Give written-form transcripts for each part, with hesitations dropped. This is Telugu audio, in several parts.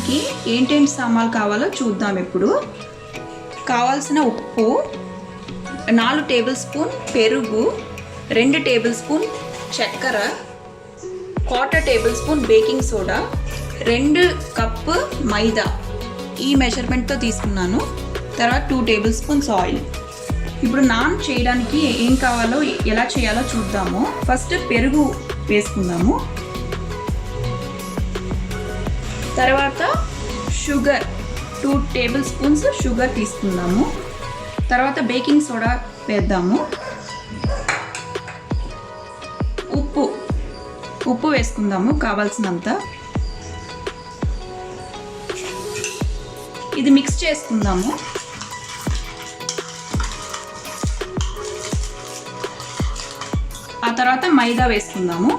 చేయడానికి ఏంటేంటి సామాన్లు కావాలో చూద్దాం. ఇప్పుడు కావాల్సిన ఉప్పు, 4 టేబుల్ స్పూన్ పెరుగు, 2 టేబుల్ స్పూన్ చక్కెర, 1/4 tablespoon baking soda, 2 cup maida ఈ మెజర్మెంట్తో తీసుకున్నాను. తర్వాత 2 టేబుల్ స్పూన్స్ ఆయిల్. ఇప్పుడు నాన్ చేయడానికి ఏం కావాలో ఎలా చేయాలో చూద్దాము. ఫస్ట్ పెరుగు వేసుకుందాము. తర్వాత షుగర్ 2 టేబుల్ స్పూన్స్ షుగర్ తీసుకుందాము. తర్వాత బేకింగ్ సోడా వేద్దాము. ఉప్పు వేసుకుందాము కావాల్సినంత. ఇది మిక్స్ చేసుకుందాము. ఆ తర్వాత మైదా వేసుకుందాము.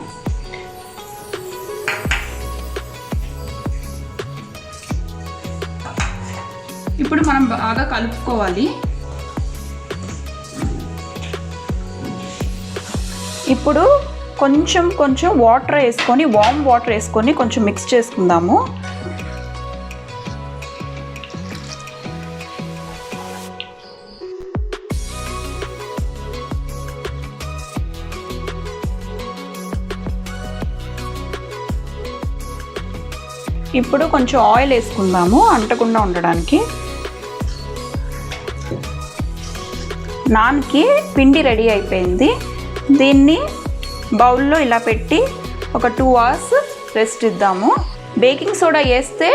ఇప్పుడు మనం బాగా కలుపుకోవాలి. ఇప్పుడు కొంచెం వాటర్ వేసుకొని, వామ్ వాటర్ వేసుకొని కొంచెం మిక్స్ చేసుకుందాము. ఇప్పుడు కొంచెం ఆయిల్ వేసుకుందాము అంటకుండా ఉండడానికి. నాన్కి పిండి రెడీ అయిపోయింది. దీన్ని బౌల్లో ఇలా పెట్టి ఒక 2 అవర్స్ రెస్ట్ ఇద్దాము. బేకింగ్ సోడా వేస్తే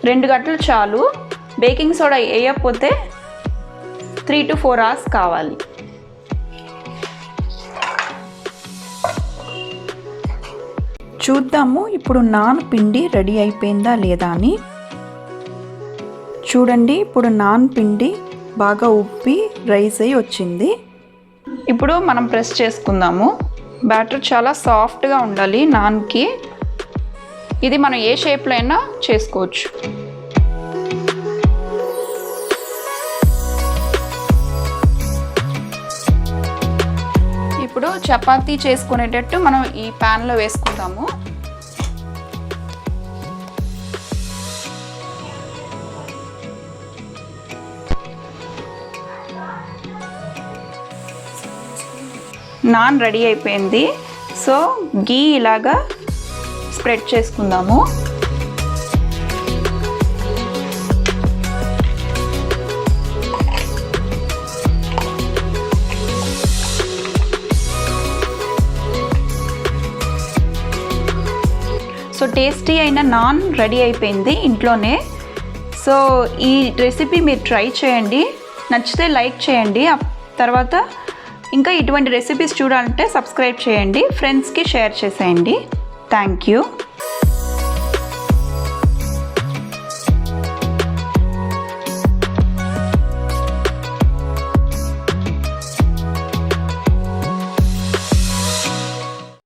2 గంటలు చాలు. బేకింగ్ సోడా వేయకపోతే 3 to 4 అవర్స్ కావాలి. చూద్దాము ఇప్పుడు నాన్ పిండి రెడీ అయిపోయిందా లేదా అని. చూడండి, ఇప్పుడు నాన్ పిండి బాగా ఉబ్బి రైస్ అయ్యి వచ్చింది. ఇప్పుడు మనం ప్రెస్ చేసుకుందాము. బ్యాటర్ చాలా సాఫ్ట్గా ఉండాలి నాన్కి. ఇది మనం ఏ షేప్లో అయినా చేసుకోవచ్చు. ఇప్పుడు చపాతీ చేసుకునేటట్టు మనం ఈ ప్యాన్లో వేసుకుందాము. నాన్ రెడీ అయిపోయింది. సో ఘీ ఇలాగా స్ప్రెడ్ చేసుకుందాము. సో టేస్టీ అయిన నాన్ రెడీ అయిపోయింది ఇంట్లోనే. సో ఈ రెసిపీ మీరు ట్రై చేయండి. నచ్చితే లైక్ చేయండి. తర్వాత ఇంకా ఇటువంటి రెసిపీస్ చూడాలంటే సబ్స్క్రైబ్ చేయండి. ఫ్రెండ్స్కి షేర్ చేసేయండి. Thank you.